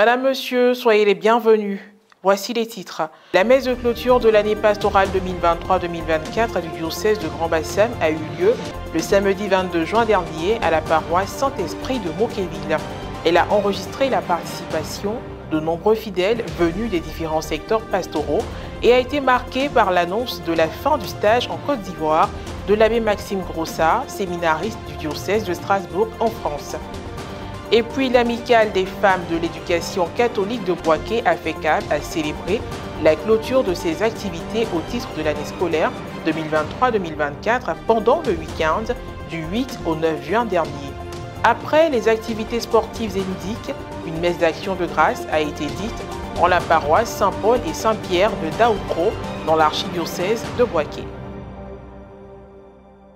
Madame, Monsieur, soyez les bienvenus. Voici les titres. La messe de clôture de l'année pastorale 2023-2024 du diocèse de Grand-Bassam a eu lieu le samedi 22 juin dernier à la paroisse Saint-Esprit de Mauquéville. Elle a enregistré la participation de nombreux fidèles venus des différents secteurs pastoraux et a été marquée par l'annonce de la fin du stage en Côte d'Ivoire de l'abbé Maxime Grossard, séminariste du diocèse de Strasbourg en France. Et puis l'amicale des femmes de l'éducation catholique de Boaké, AFECAB, a célébré la clôture de ses activités au titre de l'année scolaire 2023-2024 pendant le week-end du 8 au 9 juin dernier. Après les activités sportives et ludiques, une messe d'action de grâce a été dite en la paroisse Saint-Paul et Saint-Pierre de Daoukro dans l'archidiocèse de Boaké.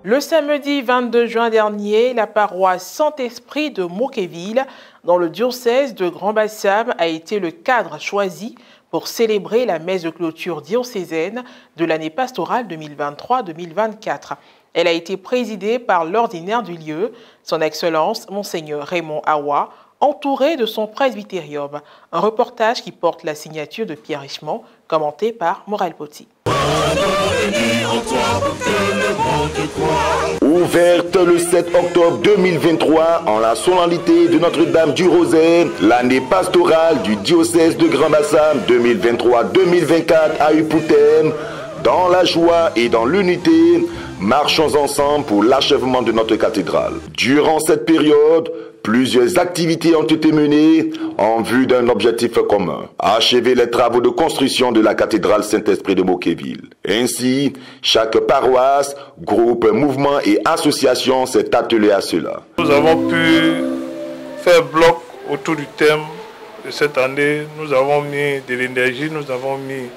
Le samedi 22 juin dernier, la paroisse Saint-Esprit de Mauquéville, dans le diocèse de Grand-Bassam, a été le cadre choisi pour célébrer la messe de clôture diocésaine de l'année pastorale 2023-2024. Elle a été présidée par l'ordinaire du lieu, son Excellence Monseigneur Raymond Awa, entouré de son presbytérium. Un reportage qui porte la signature de Pierre Richemont, commenté par Morel Poti. Ouverte le 7 octobre 2023 en la solennité de Notre-Dame du Rosaire, l'année pastorale du diocèse de Grand-Bassam 2023-2024 a eu pour thème « Dans la joie et dans l'unité, marchons ensemble pour l'achèvement de notre cathédrale ». Durant cette période, plusieurs activités ont été menées en vue d'un objectif commun, achever les travaux de construction de la cathédrale Saint-Esprit de Mauquéville. Ainsi, chaque paroisse, groupe, mouvement et association s'est attelé à cela. Nous avons pu faire bloc autour du thème de cette année. Nous avons mis de l'énergie, nous avons mis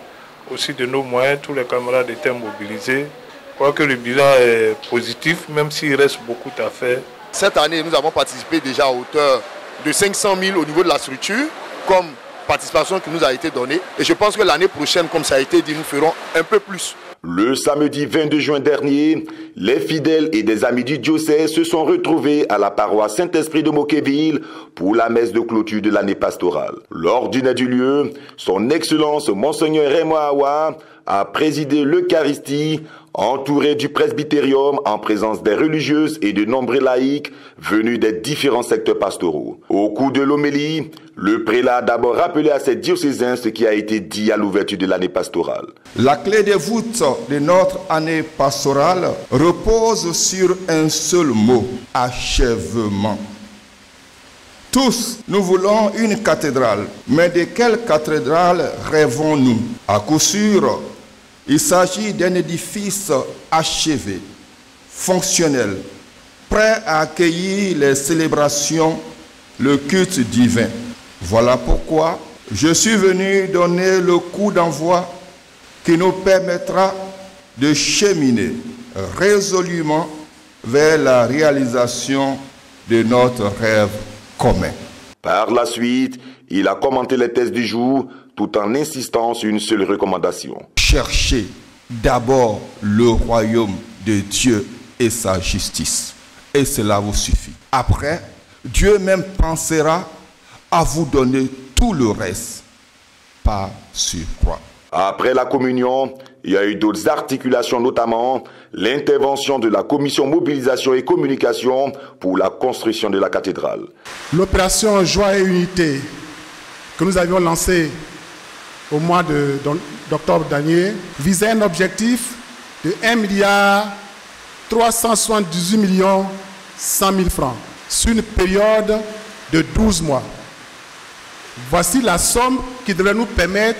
aussi de nos moyens, tous les camarades étaient mobilisés. Je crois que le bilan est positif, même s'il reste beaucoup à faire. Cette année, nous avons participé déjà à hauteur de 500 000 au niveau de la structure, comme participation qui nous a été donnée. Et je pense que l'année prochaine, comme ça a été dit, nous ferons un peu plus. Le samedi 22 juin dernier, les fidèles et des amis du diocèse se sont retrouvés à la paroisse Saint-Esprit de Mauquéville pour la messe de clôture de l'année pastorale. L'ordinaire du lieu, son Excellence Monseigneur Raymond Awa, a présidé l'Eucharistie, entouré du presbytérium en présence des religieuses et de nombreux laïcs venus des différents secteurs pastoraux. Au cours de l'homélie, le prélat a d'abord rappelé à ses diocésains ce qui a été dit à l'ouverture de l'année pastorale. La clé de voûte de notre année pastorale repose sur un seul mot, achèvement. Tous, nous voulons une cathédrale, mais de quelle cathédrale rêvons-nous? À coup sûr, il s'agit d'un édifice achevé, fonctionnel, prêt à accueillir les célébrations, le culte divin. Voilà pourquoi je suis venu donner le coup d'envoi qui nous permettra de cheminer résolument vers la réalisation de notre rêve commun. Par la suite, il a commenté les thèses du jour tout en insistant sur une seule recommandation. Cherchez d'abord le royaume de Dieu et sa justice. Et cela vous suffit. Après, Dieu même pensera à vous donner tout le reste par surcroît. Après la communion, il y a eu d'autres articulations, notamment l'intervention de la commission mobilisation et communication pour la construction de la cathédrale. L'opération Joie et Unité que nous avions lancée au mois d'octobre dernier visait un objectif de 1,378 100 000 francs sur une période de 12 mois. Voici la somme qui devrait nous permettre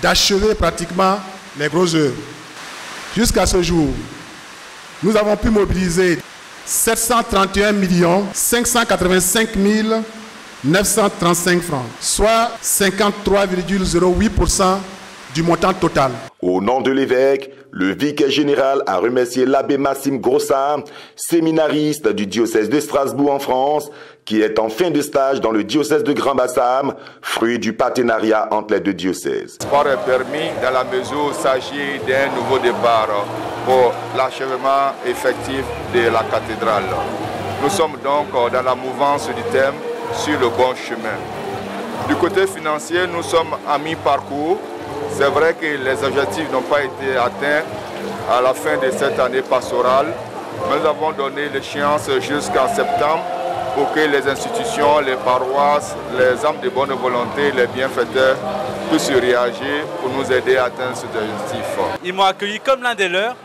d'achever pratiquement les grosses œuvres. Jusqu'à ce jour, nous avons pu mobiliser 731 585 935 francs, soit 53,08% du montant total. Au nom de l'évêque, le vicaire général a remercié l'abbé Maxime Grossard, séminariste du diocèse de Strasbourg en France, qui est en fin de stage dans le diocèse de Grand-Bassam, fruit du partenariat entre les deux diocèses. Sport est permis dans la mesure où il s'agit d'un nouveau départ pour l'achèvement effectif de la cathédrale. Nous sommes donc dans la mouvance du thème sur le bon chemin. Du côté financier, nous sommes à mi-parcours. C'est vrai que les objectifs n'ont pas été atteints à la fin de cette année pastorale. Nous avons donné l'échéance jusqu'en septembre pour que les institutions, les paroisses, les âmes de bonne volonté, les bienfaiteurs puissent réagir pour nous aider à atteindre cet objectif. Ils m'ont accueilli comme l'un des leurs.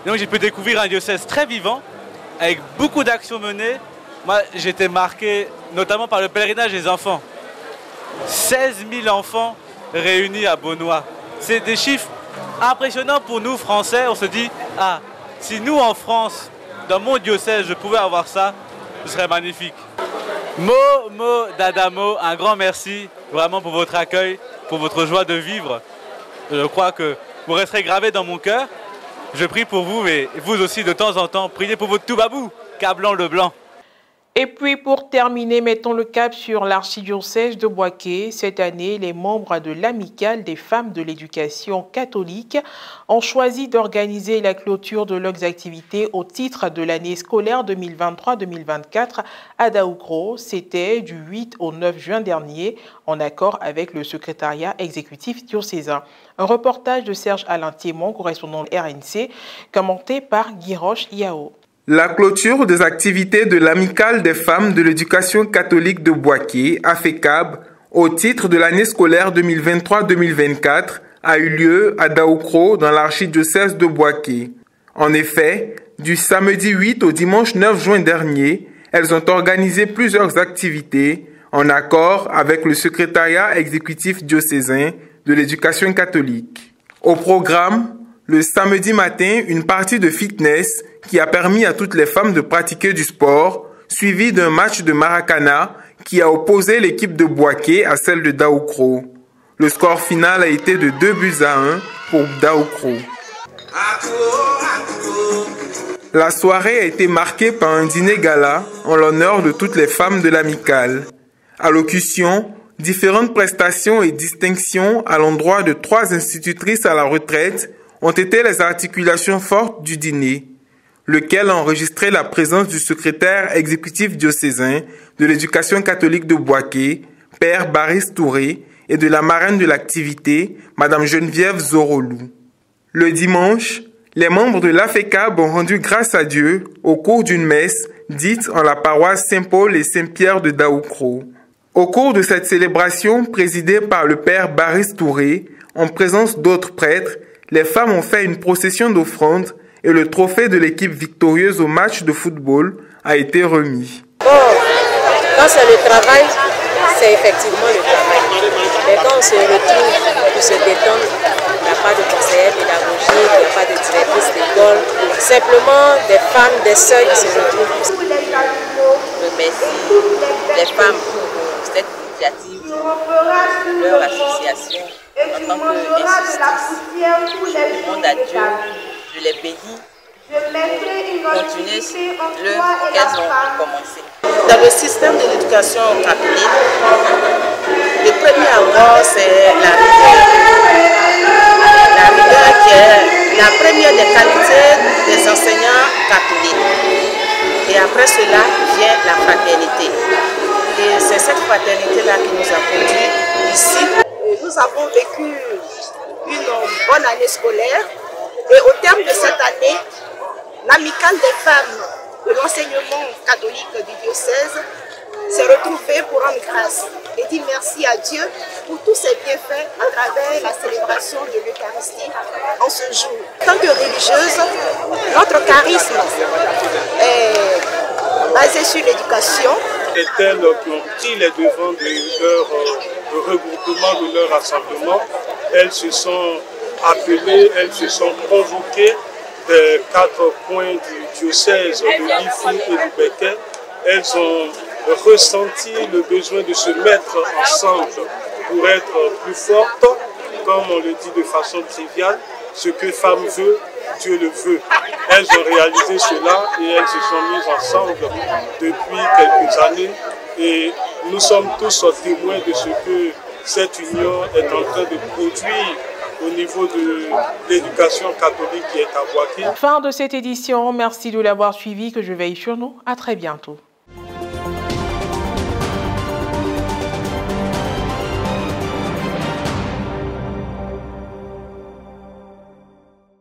Donc j'ai pu découvrir un diocèse très vivant, avec beaucoup d'actions menées. Moi, j'étais marqué notamment par le pèlerinage des enfants. 16 000 enfants réunis à Beaunois. C'est des chiffres impressionnants pour nous, Français. On se dit, ah, si nous, en France, dans mon diocèse, je pouvais avoir ça, ce serait magnifique. Dadamo, un grand merci vraiment pour votre accueil, pour votre joie de vivre. Je crois que vous resterez gravés dans mon cœur. Je prie pour vous et vous aussi de temps en temps, priez pour votre Toubabou, Cablan le Blanc. Et puis pour terminer, mettons le cap sur l'archidiocèse de Bouaké. Cette année, les membres de l'Amicale des femmes de l'éducation catholique ont choisi d'organiser la clôture de leurs activités au titre de l'année scolaire 2023-2024 à Daoukro. C'était du 8 au 9 juin dernier, en accord avec le secrétariat exécutif diocésain. Un reportage de Serge Alain Thiémon, correspondant RNC, commenté par Guy Roche Yao. La clôture des activités de l'Amicale des femmes de l'éducation catholique de Bouaké, AFECAB, au titre de l'année scolaire 2023-2024, a eu lieu à Daoukro, dans l'archidiocèse de Bouaké. En effet, du samedi 8 au dimanche 9 juin dernier, elles ont organisé plusieurs activités en accord avec le secrétariat exécutif diocésain de l'éducation catholique. Au programme, le samedi matin, une partie de fitness qui a permis à toutes les femmes de pratiquer du sport, suivi d'un match de Maracana qui a opposé l'équipe de Bouaké à celle de Daoukro. Le score final a été de 2-1 pour Daoukro. La soirée a été marquée par un dîner gala en l'honneur de toutes les femmes de l'amicale. Allocution, différentes prestations et distinctions à l'endroit de 3 institutrices à la retraite ont été les articulations fortes du dîner, lequel a enregistré la présence du secrétaire exécutif diocésain de l'éducation catholique de Bouaké, Père Baris Touré, et de la marraine de l'activité, Madame Geneviève Zorolou. Le dimanche, les membres de l'AFECAB ont rendu grâce à Dieu au cours d'une messe dite en la paroisse Saint-Paul et Saint-Pierre de Daoukro. Au cours de cette célébration présidée par le Père Baris Touré, en présence d'autres prêtres, les femmes ont fait une procession d'offrandes et le trophée de l'équipe victorieuse au match de football a été remis. Quand c'est le travail, c'est effectivement le travail. Mais quand on se retrouve pour se détendre, il n'y a pas de conseillère pédagogique, il n'y a pas de directrice d'école, simplement des femmes, des sœurs qui se retrouvent. Je remercie les femmes pour cette initiative, leur association. En tant qu'institutrice, je demande à Dieu, je les bénis pour continuer l'œuvre qu'elles ont commencé. Dans le système de l'éducation catholique, le premier abord, c'est la rigueur. La rigueur qui est la première des qualités des enseignants catholiques. Et après cela vient la fraternité. Et c'est cette fraternité-là qui nous a conduits ici. Nous avons vécu une bonne année scolaire et au terme de cette année, l'amicale des femmes de l'enseignement catholique du diocèse s'est retrouvée pour rendre grâce et dire merci à Dieu pour tous ses bienfaits à travers la célébration de l'Eucharistie en ce jour. En tant que religieuse, notre charisme est basé sur l'éducation. Et elles qui ont pris les devants de leur regroupement, de leur rassemblement, elles se sont appelées, elles se sont convoquées des 4 coins du diocèse de l'Ifi et du Béquet. Elles ont ressenti le besoin de se mettre ensemble pour être plus fortes, comme on le dit de façon triviale, ce que femme veut, Dieu le veut. Elles ont réalisé cela et elles se sont mises ensemble depuis quelques années et nous sommes tous témoins de ce que cette union est en train de produire au niveau de l'éducation catholique qui est à Bouaké. Fin de cette édition, merci de l'avoir suivi, que je veille sur nous. À très bientôt.